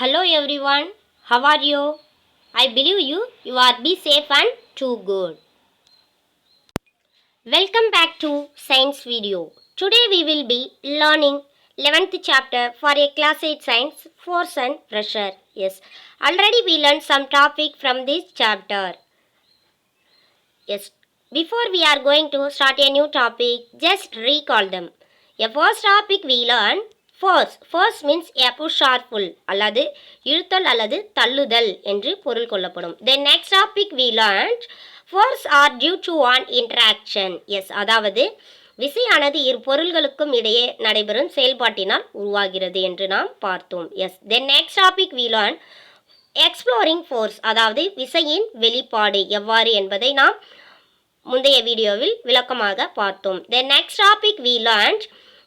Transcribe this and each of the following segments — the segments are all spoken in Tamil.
Hello everyone, how are you? I believe you are be safe and too good. Welcome back to Science video. Today we will be learning 11th chapter for a class 8 science force and pressure. Yes, already we learned some topic from this chapter. Yes, before we are going to start a new topic, just recall them. A first topic we learn force. Force means a push or pull அல்லது இழுத்தல் அல்லது தள்ளுதல் என்று பொருள் கொள்ளப்படும். Then next topic we learned force are due to an interaction. Yes, அதாவது விசையானது இரு பொருள்களுக்கும் இடையே நடைபெறும் செயல்பாட்டினால் உருவாகிறது என்று நாம் பார்த்தோம். Yes, then next topic we learn exploring force அதாவது விசையின் வெளிப்பாடு எவ்வாறு என்பதை நாம் முந்தைய வீடியோவில் விளக்கமாக பார்த்தோம். The next topic we learned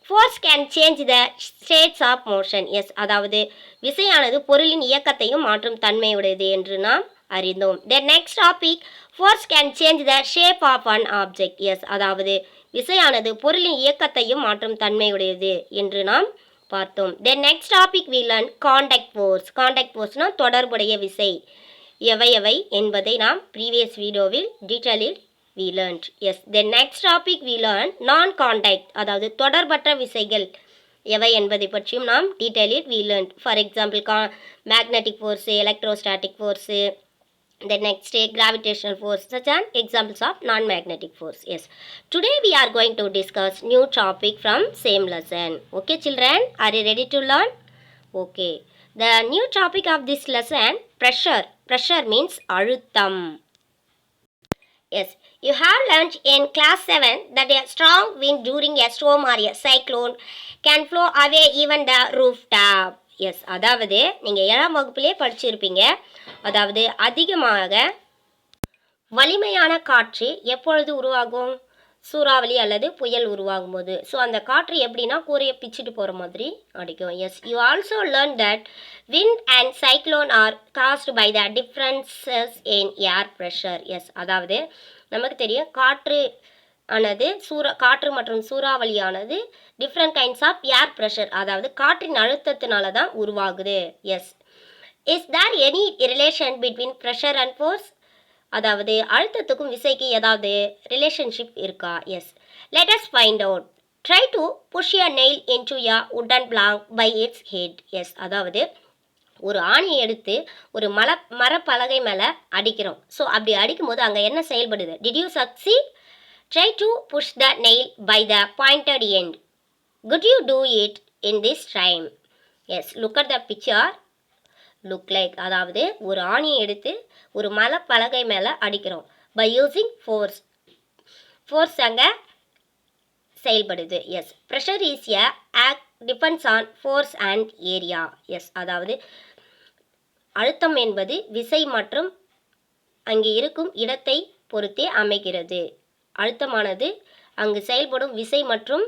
force can change the states of motion. Yes, அதாவது விசையானது பொருளின் இயக்கத்தையும் மாற்றும் தன்மையுடையது என்று நாம் அறிந்தோம். The next topic force can change the shape of an object. Yes, அதாவது விசையானது பொருளின் இயக்கத்தையும் மாற்றும் தன்மையுடையது என்று நாம் பார்த்தோம். Then next topic we learn contact force. Contact force தொடர்புடைய விசை எவை என்பதை நாம் previous வீடியோவில் டீட்டெயிலில் we learned. Yes, then next topic we learn non contact அதாவது தொடர்பற்ற விசைகள் எவை என்பதை பற்றியும் நாம் டீட்டெயிலில் we learned. For example magnetic force, electrostatic force, the next gravitational force, such as examples of non-magnetic force. Yes, today we are going to discuss new topic from same lesson. Okay children, are you ready to learn? Okay, the new topic of this lesson pressure. Pressure means அழுத்தம். Yes, you have learned in class 7 that a strong wind during a storm or a cyclone can blow away even the rooftop. Yes, அதாவது நீங்கள் 7ஆம் வகுப்பிலே படிச்சிருப்பீங்க. அதாவது அதிகமாக வலிமையான காற்று எப்பொழுது உருவாகும்? சூறாவளி அல்லது புயல் உருவாகும் போது. ஸோ அந்த காற்று எப்படின்னா கூரையை பிச்சுட்டு போகிற மாதிரி அடிக்கும். Yes, you also learn that wind and cyclone are caused by the differences in air pressure. Yes, அதாவது நமக்கு தெரியும் காற்று மற்றும் சூறாவளியானது different kinds of air pressure அதாவது காற்றின் அழுத்தத்தினால தான் உருவாகுது. Yes, is there any relation between pressure and force? அதாவது அழுத்தத்துக்கும் விசைக்கு ஏதாவது ரிலேஷன்ஷிப் இருக்கா? Yes, let us find out. Try to push a nail into a wooden plank by its head. Yes, அதாவது ஒரு ஆணியை எடுத்து ஒரு மரப்பலகை மேலே அடிக்கிறோம். ஸோ அப்படி அடிக்கும்போது அங்கே என்ன செயல்படுது? Did you succeed? Try to push the nail by the pointed end. Could you do it in this time? Yes, look at the picture. Look like அதாவது ஒரு ஆணியை எடுத்து ஒரு மரப்பலகை மேலே அடிக்கிறோம். By using force. Force அங்கே செயல்படுது. Yes, pressure is a act depends on force and area. Yes, அதாவது அழுத்தம் என்பது விசை மற்றும் அங்கே இருக்கும் இடத்தை பொறுத்தே அமைகிறது. அழுத்தமானது அங்கு செயல்படும் விசை மற்றும்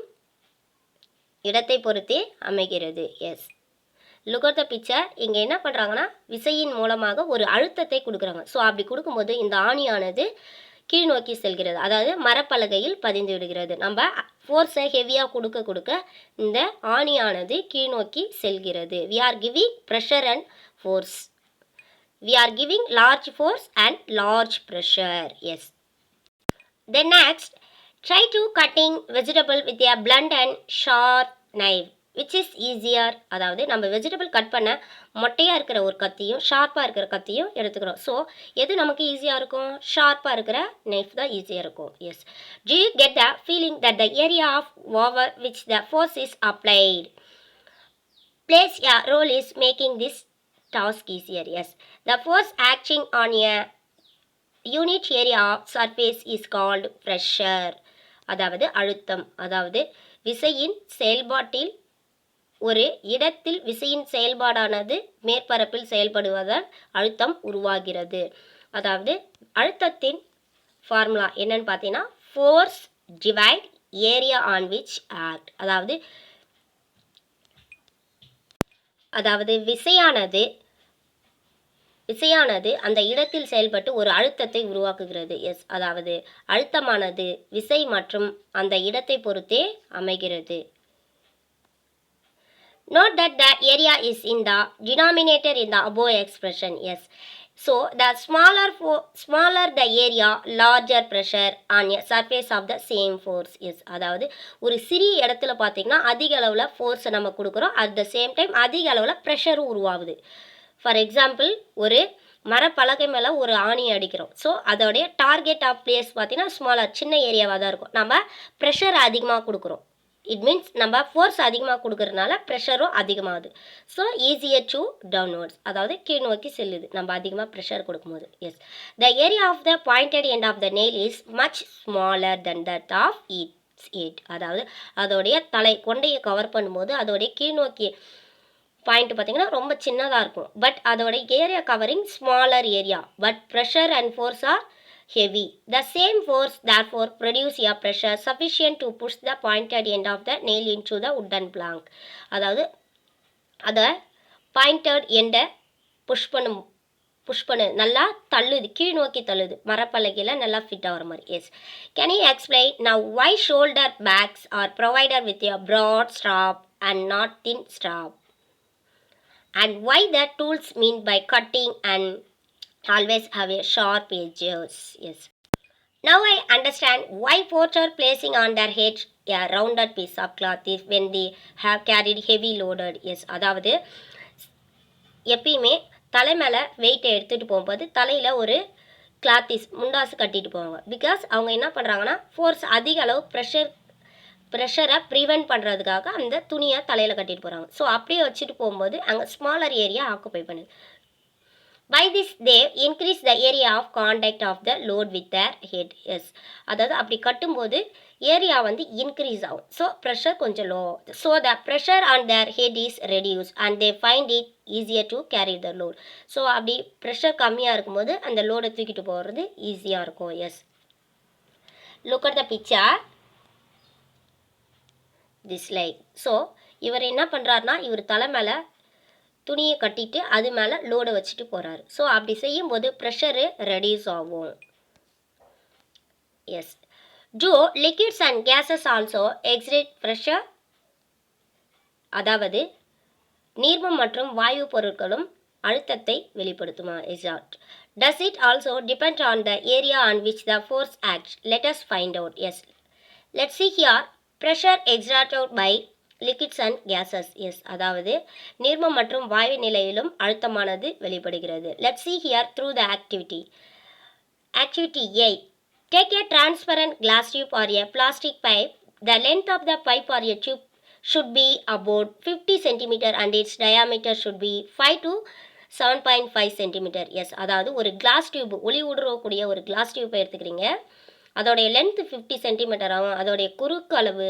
இடத்தை பொறுத்தே அமைகிறது. Yes, look at the picture. இங்கே என்ன பண்ணுறாங்கன்னா விசையின் மூலமாக ஒரு அழுத்தத்தை கொடுக்குறாங்க. ஸோ அப்படி கொடுக்கும்போது இந்த ஆணியானது கீழ் நோக்கி செல்கிறது, அதாவது மரப்பலகையில் பதிந்து விடுகிறது. நம்ம ஃபோர்ஸை ஹெவியாக கொடுக்க இந்த ஆணியானது கீழ் நோக்கி செல்கிறது. We are giving pressure and force. We are giving large force and large pressure. Yes, then next try to cutting vegetable with a blunt and sharp knife, which is easier. அதாவது நம்ம வெஜிடபிள் கட் பண்ண மொட்டையாக இருக்கிற ஒரு கத்தியும் ஷார்ப்பாக இருக்கிற கத்தியும் எடுத்துக்கிறோம். ஸோ எது நமக்கு ஈஸியாக இருக்கும்? ஷார்ப்பாக இருக்கிற நைஃப் தான் ஈஸியாக இருக்கும். Yes, do you get the feeling that the area of over which the force is applied plays a role is making this task easier? Yes, the force acting on a unit area of surface is called pressure. அதாவது அழுத்தம். அதாவது விசையின் செயல்பாட்டில் ஒரு இடத்தில் விசையின் செயல்பாடானது மேற்பரப்பில் செயல்படுவதால் அழுத்தம் உருவாகிறது. அதாவது அழுத்தத்தின் ஃபார்முலா என்னன்னு பார்த்தீங்கன்னா force divide area on which act. அதாவது விசையானது அந்த இடத்தில் செயல்பட்டு ஒரு அழுத்தத்தை உருவாக்குகிறது. எஸ், அதாவது அழுத்தமானது விசை மற்றும் அந்த இடத்தை பொறுத்தே அமைகிறது. Note that the area is in the denominator in the above expression. Yes. So the smaller the area, larger pressure on a surface of the same force. Yes. அதாவது ஒரு சிறிய இடத்துல பார்த்தீங்கன்னா அதிக அளவில் ஃபோர்ஸை நம்ம கொடுக்குறோம். அட் த சேம் டைம் அதிக அளவில் ப்ரெஷரும் உருவாகுது. ஃபார் எக்ஸாம்பிள், ஒரு மரப்பலகை மேலே ஒரு ஆணி அடிக்கிறோம். ஸோ அதோடைய டார்கெட் ஆஃப் பிளேஸ் பார்த்தீங்கன்னா ஸ்மாலர், சின்ன ஏரியாவாக தான் இருக்கும். நம்ம ப்ரெஷர் அதிகமாக கொடுக்குறோம். இட் மீன்ஸ் நம்ம ஃபோர்ஸ் அதிகமாக கொடுக்கறதுனால ப்ரெஷரும் அதிகமாகுது. ஸோ ஈஸியர் டு டவுன்வர்ட்ஸ், அதாவது கீழ் நோக்கி செல்லுது நம்ம அதிகமாக ப்ரெஷர் கொடுக்கும்போது. Yes, the area of the pointed end of the nail is much smaller then that of its head. அதாவது அதோடைய கொண்டையை கவர் பண்ணும்போது அதோடைய கீழ் நோக்கி பாயிண்ட் பார்த்தீங்கன்னா ரொம்ப சின்னதாக இருக்கும். பட் அதோட area covering smaller area, but pressure and fours are heavy. The same force therefore produce a pressure sufficient to push the pointed end of the nail into the wooden plank. அதாவது அதை பாயிண்டட் எண்டை புஷ் பண்ணு நல்லா தள்ளுது, கீழ் நோக்கி தள்ளுது, மரப்பலகையில் நல்லா ஃபிட் ஆகிற மாதிரி. Yes, can you explain now why shoulder bags are provided with a broad strap and not thin strap, and why the tools mean by cutting and always have a sharp edges. Yes, now I understand why porter placing on their head a rounded piece of cloth is when they have carried heavy loaded. Yes, அதாவது எப்பயுமே தலை மேலே வெயிட்டை எடுத்துகிட்டு போகும்போது தலையில் ஒரு கிளாத்திஸ் முண்டாசு கட்டிட்டு போவாங்க. பிகாஸ் அவங்க என்ன பண்ணுறாங்கன்னா ஃபோர்ஸ் அதிக அளவு ப்ரெஷரை ப்ரிவென்ட் பண்ணுறதுக்காக அந்த துணியை தலையில் கட்டிட்டு போகிறாங்க. ஸோ அப்படியே வச்சுட்டு போகும்போது அங்கே ஸ்மாலர் ஏரியா ஆக்குப்பை பண்ணுது. By this they increase the area of contact of the load with their head. Yes, அதாவது அப்படி கட்டும்போது ஏரியா வந்து இன்க்ரீஸ் ஆகும். ஸோ ப்ரெஷர் கொஞ்சம் low. So the pressure on their head is reduce and they find it easier to carry the load. So அப்படி ப்ரெஷர் கம்மியாக இருக்கும்போது அந்த லோடை தூக்கிட்டு போகிறது ஈஸியாக இருக்கும். Yes, look at the picture this like. So இவர் என்ன பண்ணுறாருனா, இவர் தலை மேலே துணியை கட்டிட்டு அது மேலே லோடை வச்சுட்டு போகிறாரு. ஸோ அப்படி செய்யும்போது ப்ரெஷரு ரெடியூஸ் ஆகும். Yes, two liquids and gases also exert pressure, அதாவது நீர்மம் மற்றும் வாயு பொருட்களும் அழுத்தத்தை வெளிப்படுத்துமா? Exact. Does it also depend on the area on which the force act? Let us find out. Yes, let's see here pressure exerted by liquids and gases. Yes, அதாவது நீர்மம் மற்றும் வாயு நிலையிலும் அழுத்தமானது வெளிப்படுகிறது. Let's see here through the activity. Activity A. Take a transparent glass tube or a plastic pipe. The length of the pipe or a tube should be about 50 cm and its diameter should be 5 to 7.5 cm. S, அதாவது ஒரு கிளாஸ் டியூப், ஒளி ஊடுருவக்கூடிய ஒரு கிளாஸ் டியூப்பை எடுத்துக்கிறீங்க. அதோடைய லென்த்து 50 சென்டிமீட்டராகவும் அதோடைய குறுக்கு அளவு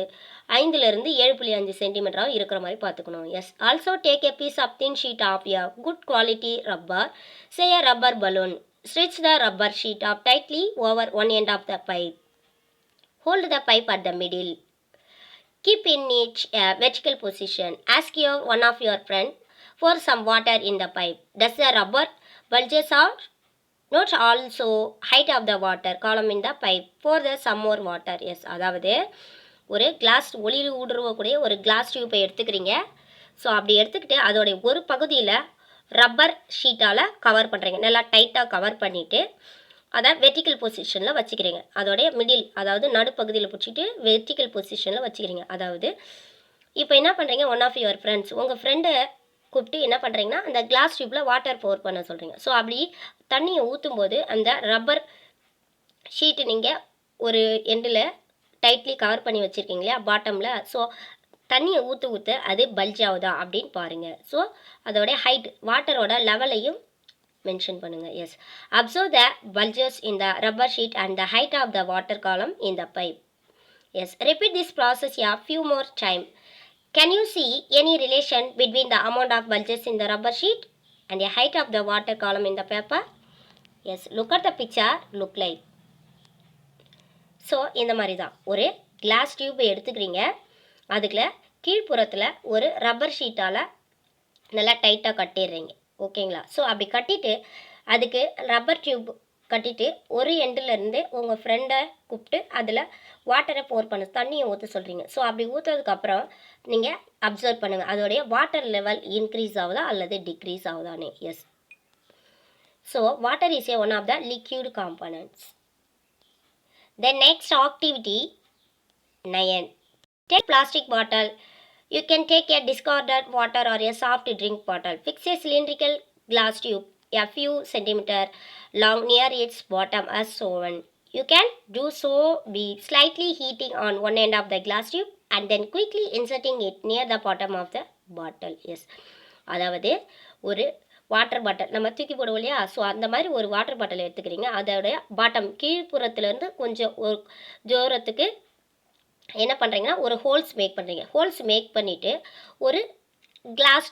5லிருந்து 7.5 சென்டிமீட்டராகவும் இருக்கிற மாதிரி பார்த்துக்கணும். Yes, also take a piece of thin sheet of a good quality rubber, say a rubber balloon, stretch the rubber sheet up tightly over one end of the pipe, hold the pipe at the middle, keep in it a vertical position, ask one of your friend for some water in the pipe, does the rubber bulges out? Note also height of the water column in the pipe for the some more water. Yes, அதாவது ஒரு கிளாஸ் ஒளி ஊடுருவக்கூடிய ஒரு கிளாஸ் டியூப்பை எடுத்துக்கிறீங்க. ஸோ அப்படி எடுத்துக்கிட்டு அதோடைய ஒரு பகுதியில் ரப்பர் ஷீட்டால் கவர் பண்ணுறீங்க. நல்லா டைட்டாக கவர் பண்ணிவிட்டு அதை வெர்டிக்கல் பொசிஷனில் வச்சுக்கிறீங்க. அதோடைய மிடில், அதாவது நடுப்பகுதியில் பிடிச்சிட்டு வெர்டிக்கல் பொசிஷனில் வச்சுக்கிறீங்க. அதாவது இப்போ என்ன பண்ணுறீங்க, ஒன் ஆஃப் யுவர் ஃப்ரெண்ட்ஸ், உங்கள் ஃப்ரெண்டை கூப்பிட்டு என்ன பண்ணுறீங்கன்னா அந்த கிளாஸ் டியூப்பில் வாட்டர் போர் பண்ண சொல்கிறீங்க. ஸோ அப்படி தண்ணியை ஊற்றும்போது அந்த ரப்பர் ஷீட்டு நீங்கள் ஒரு எண்டில் டைட்லி கவர் பண்ணி வச்சுருக்கீங்க இல்லையா பாட்டமில். ஸோ தண்ணியை ஊற்ற அது பல்ஜ் ஆகுதா அப்படின்னு பாருங்கள். ஸோ அதோடைய ஹைட், வாட்டரோட லெவலையும் மென்ஷன் பண்ணுங்கள். Yes, observe the bulges in the rubber sheet and the height of the water column in the pipe. Yes, repeat this process a few more time. Can you see any relation between the amount of bulges in the rubber sheet and the height of the water column in the paper? Yes, look at the picture, look like. So இந்த மாதிரி தான் ஒரு கிளாஸ் டியூப்பை எடுத்துக்கிறீங்க. அதுக்குள்ள கீழ்ப்புறத்தில் ஒரு ரப்பர் ஷீட்டால் நல்லா டைட்டாக கட்டிடுறீங்க. ஓகேங்களா? ஸோ அப்படி கட்டிட்டு அதுக்கு ரப்பர் டியூப் கட்டிட்டு ஒரு எண்டுலேருந்து உங்கள் ஃப்ரெண்டை கூப்பிட்டு அதில் வாட்டரை போர் பண்ண தண்ணியை ஊற்ற சொல்கிறீங்க. ஸோ அப்படி ஊற்றுறதுக்கப்புறம் நீங்கள் அப்சர்வ் பண்ணுங்கள் அதோடைய வாட்டர் லெவல் இன்க்ரீஸ் ஆகுதா அல்லது டிக்ரீஸ் ஆகுதானே. Yes. So water is a one of the liquid components. The next activity 9. Take plastic bottle. You can take a discarded water or a soft drink bottle. Fix a cylindrical glass tube a few centimeter long near its bottom as shown. You can do so by slightly heating on one end of the glass tube and then quickly inserting it near the bottom of the bottle. Yes. அதாவது ஒரு வாட்டர் பாட்டில் நம்ம தூக்கி போடுவோம் இல்லையா. ஸோ அந்த மாதிரி ஒரு வாட்டர் பாட்டில் எடுத்துக்கிறீங்க. அதோடைய பாட்டம் கீழ்ப்புறத்துலேருந்து கொஞ்சம் ஒரு தூரத்துக்கு என்ன பண்ணுறீங்கன்னா ஒரு ஹோல்ஸ் மேக் பண்ணுறீங்க. ஹோல்ஸ் மேக் பண்ணிவிட்டு ஒரு கிளாஸ்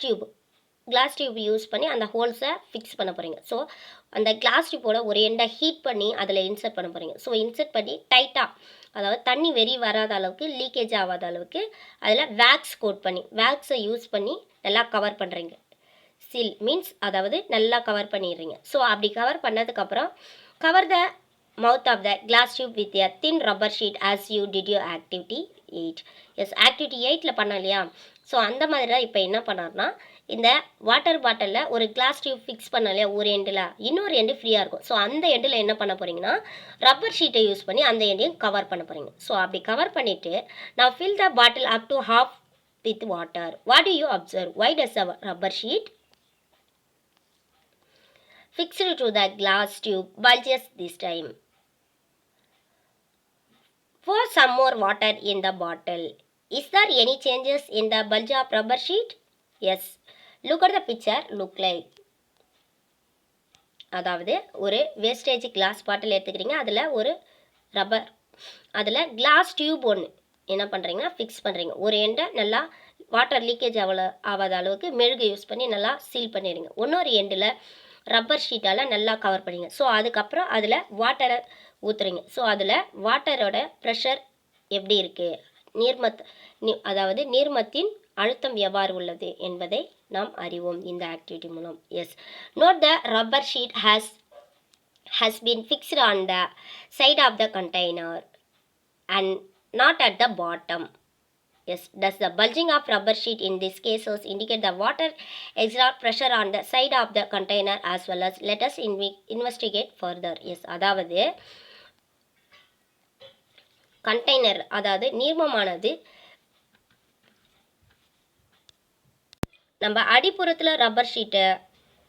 டியூப் யூஸ் பண்ணி அந்த ஹோல்ஸை ஃபிக்ஸ் பண்ண போகிறீங்க. ஸோ அந்த கிளாஸ் டியூப்போட ஒரு எண்டை ஹீட் பண்ணி அதில் இன்சர்ட் பண்ண போகிறீங்க. ஸோ இன்சர்ட் பண்ணி டைட்டாக, அதாவது தண்ணி வெறி வராத அளவுக்கு, லீக்கேஜ் ஆகாத அளவுக்கு அதில் வேக்ஸ் கோட் பண்ணி வேக்ஸை யூஸ் பண்ணி நல்லா கவர் பண்ணுறீங்க. சீல் மீன்ஸ் அதாவது நல்லா கவர் பண்ணிடுறீங்க. ஸோ அப்படி கவர் பண்ணதுக்கப்புறம் cover the mouth of the glass tube with a thin rubber sheet as you did your activity 8. Yes, activity 8ல் பண்ணோம் இல்லையா. ஸோ அந்த மாதிரி தான் இப்போ என்ன பண்ணார்னா இந்த வாட்டர் பாட்டிலில் ஒரு கிளாஸ் டியூப் ஃபிக்ஸ் பண்ணோம் இல்லையா ஒரு எண்டில், இன்னொரு எண்டு ஃப்ரீயாக இருக்கும். ஸோ அந்த எண்டில் என்ன பண்ண போகிறீங்கன்னா ரப்பர் ஷீட்டை யூஸ் பண்ணி அந்த எண்டையும் கவர் பண்ண போகிறீங்க. ஸோ அப்படி கவர் பண்ணிவிட்டு நான் fill the bottle up to half with water. What do you observe? Why does a rubber sheet fixed to the glass tube bulges this time? Pour some more water in the bottle. Is there any changes in the bulge of rubber sheet? Yes. Look at the picture. Look like. அதாவது ஒரு வேஸ்டேஜ் கிளாஸ் பாட்டில் எடுத்துக்கிறீங்க. அதில் ஒரு ரப்பர், அதில் கிளாஸ் டியூப் ஒன்று என்ன பண்ணுறீங்கன்னா ஃபிக்ஸ் பண்ணுறீங்க. ஒரு எண்டை நல்லா வாட்டர் லீக்கேஜ் ஆகாத அளவுக்கு மெழுகு யூஸ் பண்ணி நல்லா சீல் பண்ணிடுங்க. இன்னொரு எண்டில் ரப்பர் ஷீட்டால் நல்லா கவர் பண்ணிங்க. ஸோ அதுக்கப்புறம் அதில் வாட்டரை ஊற்றுறீங்க. ஸோ அதில் வாட்டரோட ப்ரெஷர் எப்படி இருக்குது, அதாவது நீர்மத்தின் அழுத்தம் எவ்வாறு உள்ளது என்பதை நாம் அறிவோம் இந்த ஆக்டிவிட்டி மூலம். Yes. Note the rubber sheet has been fixed on the side of the container and not at the bottom. Yes. Does the bulging of rubber sheet in this case indicate the water exert pressure on the side of the container as well as? Let us investigate further. Yes. அதாவது கண்டெய்னர், அதாவது நீர்மமானது நம்ம அடிப்புறத்தில் ரப்பர் ஷீட்டை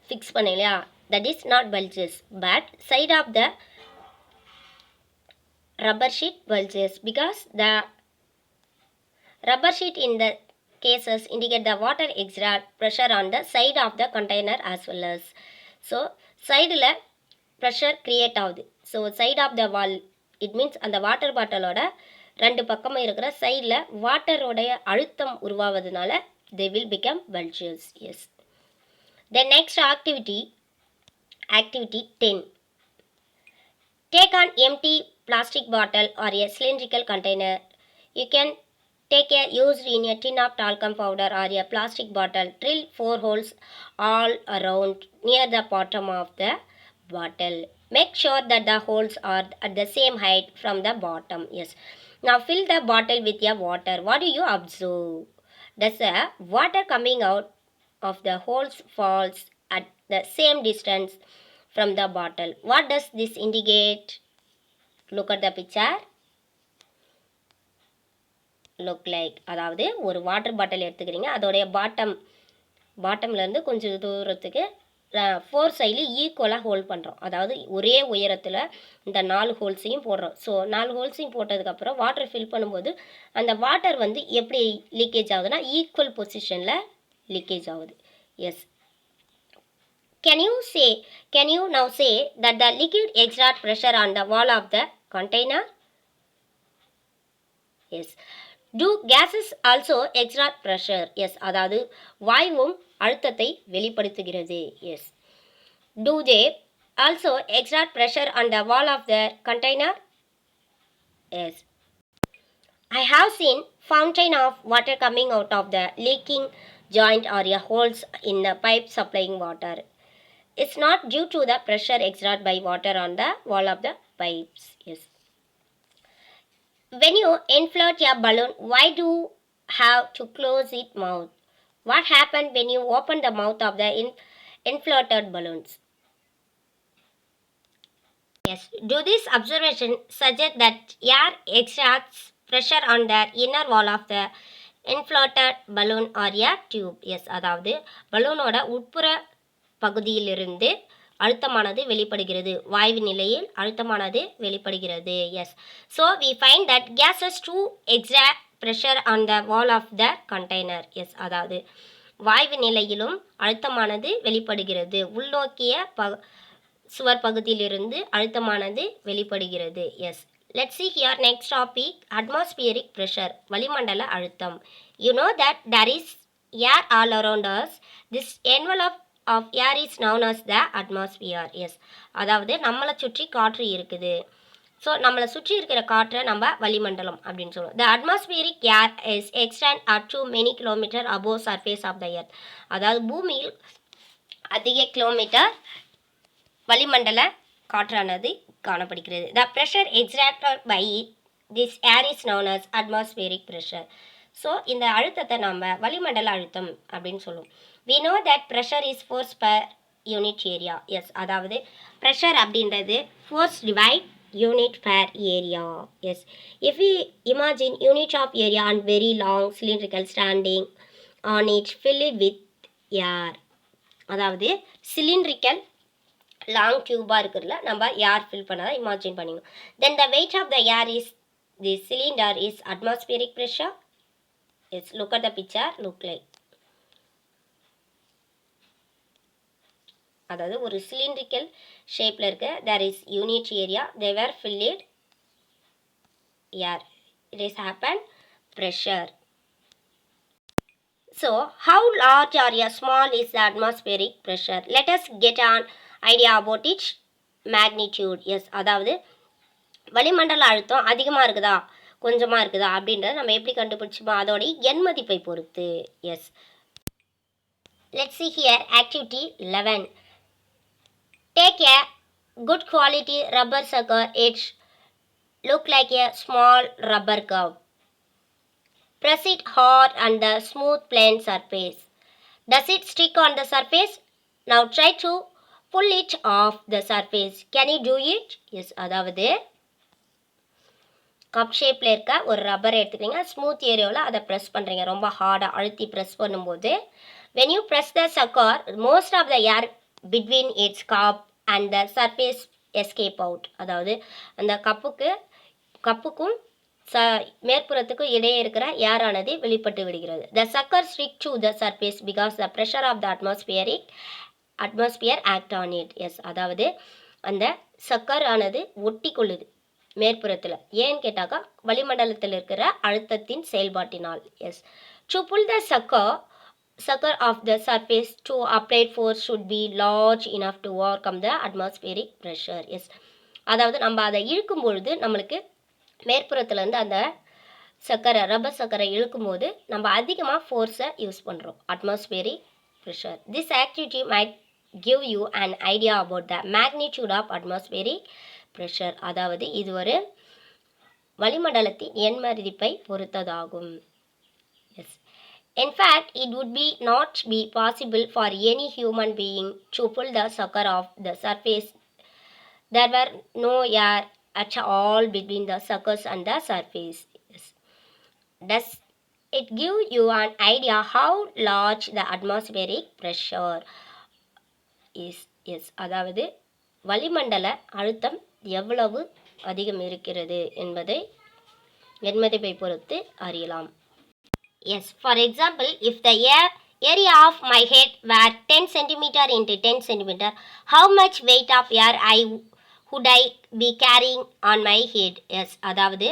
ஃபிக்ஸ் பண்ண இல்லையா, that is not bulges but side of the rubber sheet bulges because the rubber sheet in the cases indicate the water exert pressure on the side of the container as well as. So சைடில் ப்ரெஷர் க்ரியேட் ஆகுது. So side of the wall it means அந்த வாட்டர் பாட்டிலோட ரெண்டு பக்கமும் இருக்கிற சைடில் வாட்டரோடைய அழுத்தம் உருவாவதுனால they will become bulges. Yes. The next activity 10. Take an empty plastic bottle or a cylindrical container. You can take a used in a tin of talcum powder or a plastic bottle. Drill 4 holes all around near the bottom of the bottle. Make sure that the holes are at the same height from the bottom. Yes. Now fill the bottle with your water. What do you observe? Does the water coming out of the holes falls at the same distance from the bottle? What does this indicate? Look at the picture. Look like. அதாவது ஒரு வாட்டர் பாட்டில் எடுத்துக்கிறீங்க. அதோடைய பாட்டம்லேருந்து கொஞ்சம் தூரத்துக்கு 4 சைடில் ஈக்குவலாக ஹோல்ட் பண்ணுறோம். அதாவது ஒரே உயரத்தில் இந்த 4 ஹோல்ஸையும் போடுறோம். ஸோ 4 ஹோல்ஸையும் போட்டதுக்கப்புறம் வாட்டர் ஃபில் பண்ணும்போது அந்த வாட்டர் வந்து எப்படி லீக்கேஜ் ஆகுதுன்னா ஈக்குவல் பொசிஷனில் லீக்கேஜ் ஆகுது. S. Can you now say that the liquid exert pressure on the wall of the container? Yes. Do gases also exert pressure? Yes. அதாவது வாயுவும் அழுத்தத்தை வெளிப்படுத்துகிறது. Yes. Do they also exert pressure on the wall of the container? Yes. I have seen fountain of water coming out of the leaking joint or a holes in the pipe supplying water. It's not due to the pressure exerted by water on the wall of the pipes. Yes. When you inflate a balloon, why do you have to close its mouth? What happens when you open the mouth of the inflated balloons? Yes. Do this observation suggest that air exerts pressure on the inner wall of the inflated balloon or a tube? Yes. அதாவது பலூனோட உட்புற பகுதியிலிருந்து அழுத்தமானது வெளிப்படுகிறது. வாயு நிலையில் அழுத்தமானது வெளிப்படுகிறது. Yes. So we find that gases to exact pressure on the wall of the container. Yes. அதாவது வாயு நிலையிலும் அழுத்தமானது வெளிப்படுகிறது. உள்நோக்கிய சுவர் பகுதியிலிருந்து அழுத்தமானது வெளிப்படுகிறது. Yes. Let's see here next topic, atmospheric pressure, வளிமண்டல அழுத்தம். You know that there is air all around us. This envelope of air is known as the atmosphere. Yes. அதாவது நம்மளை சுற்றி காற்று இருக்குது. ஸோ நம்மளை சுற்றி இருக்கிற காற்றை நம்ம வளிமண்டலம் அப்படின்னு சொல்லுவோம். The atmospheric air is extend up to many kilometer above surface of the earth. அதாவது பூமியில் அதிக கிலோமீட்டர் வளிமண்டல காற்றானது காணப்படுகிறது. The pressure exerted by this air is known as atmospheric pressure. So இந்த அழுத்தத்தை நம்ம வளிமண்டல அழுத்தம் அப்படின்னு சொல்லுவோம். We know that pressure is force per unit area. Yes. அதாவது ப்ரெஷர் அப்படின்றது force divide unit per area. Yes. If we imagine unit of area and very long cylindrical standing on it fill it with air. அதாவது சிலிண்ட்ரிக்கல் லாங் டியூபாக இருக்கிறதுல நம்ம ஏர் ஃபில் பண்ணாதான் இமேஜின் பண்ணிக்கணும். Then the weight of the air is the cylinder is atmospheric pressure. Yes. Look at the picture. Look like, அதாவது ஒரு சிலிண்ட்ரிக்கல் ஷேப்பில் இருக்க தேர் இஸ் யூனிட் ஏரியா தேவர் filled air. It is happen pressure. So how large or small is the atmospheric pressure? Let us get an idea about its magnitude. Yes. அதாவது வளிமண்டல அழுத்தம் அதிகமாக இருக்குதா கொஞ்சமாக இருக்குதா அப்படின்றத நம்ம எப்படி கண்டுபிடிச்சோமோ அதோடைய எண் மதிப்பை பொறுத்து. S. Let's see here activity 11. Take a good quality rubber sucker. It look like a small rubber curve. Press it hard on the smooth plain surface. Does it stick on the surface? Now try to pull it off the surface. Can you do it? Yes. அதாவது கப் ஷேப்பில் இருக்க ஒரு ரப்பரை எடுத்துக்கிறீங்க. ஸ்மூத் ஏரியாவில் அதை ப்ரெஸ் பண்ணுறீங்க. ரொம்ப ஹார்டாக அழுத்தி ப்ரெஸ் பண்ணும்போது when you press the sucker, most of the air between its cup and the surface escape out. அதாவது அந்த கப்புக்கும் மேற்புறத்துக்கு இடையே இருக்கிற ஏரானது வெளிப்பட்டு விடுகிறது. The sucker stick to the surface because the pressure of the atmosphere act on it. Yes. அதாவது அந்த சக்கர் ஆனது ஒட்டி கொள்ளுது மேற்புறத்தில். ஏன்னு கேட்டாக்கா வளிமண்டலத்தில் இருக்கிற அழுத்தத்தின் செயல்பாட்டினால். S. To pull the sucker of the surface to applied force should be large enough to overcome the atmospheric pressure. Yes. அதாவது நம்ம அதை இழுக்கும் பொழுது நம்மளுக்கு மேற்புறத்துலேருந்து அந்த ரப்பர் சக்கரை இழுக்கும்போது நம்ம அதிகமாக ஃபோர்ஸை யூஸ் பண்ணுறோம். Atmospheric pressure. This activity might give you an idea about the magnitude of atmospheric pressure. அதாவது இது ஒரு வளிமண்டலத்தின் எண் மதிப்பை பொறுத்ததாகும். Yes. In fact, it would not be possible for any human being to pull the sucker off the surface. There were no air at all between the suckers and the surface. Yes. Does it give you an idea how large the atmospheric pressure is? Yes. அதாவது வளிமண்டல அழுத்தம் எவ்வளவு அதிகம் இருக்கிறது என்பதை எண் மதிப்பை பொறுத்து அறியலாம். Yes. For example, if the area of my head were 10 cm into 10 cm, how much weight of air would I be carrying on my head? Yes. அதாவது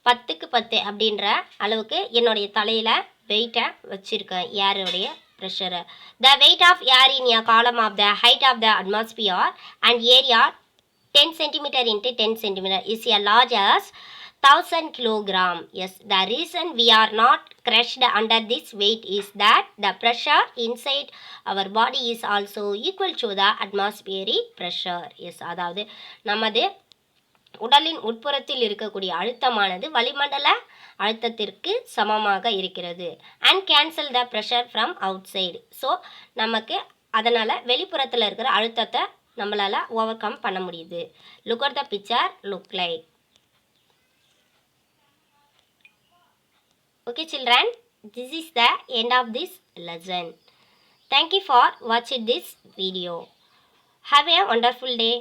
10க்கு 10 அப்படின்ற அளவுக்கு என்னுடைய தலையில் வெயிட்டை வச்சுருக்கேன் ஏருடைய ப்ரெஷரை. The weight of air in a column of the height of the atmosphere and area 10 cm into 10 cm is as large as 1000 kilogram. Yes, the reason we are not crushed under this weight is that the pressure inside our body is also equal to the atmospheric pressure. Yes, அதாவது நமது உடலின் உட்புறத்தில் இருக்கக்கூடிய அழுத்தமானது வளிமண்டல அழுத்தத்திற்கு சமமாக இருக்கிறது. And cancel the pressure from out side. So நமக்கு அதனால் வெளிப்புறத்தில் இருக்கிற அழுத்தத்தை நம்மளால் ஓவர் கம் பண்ண முடியுது. Look at the picture look like. Okay children, this is the end of this lesson. Thank you for watching this video. Have a wonderful day.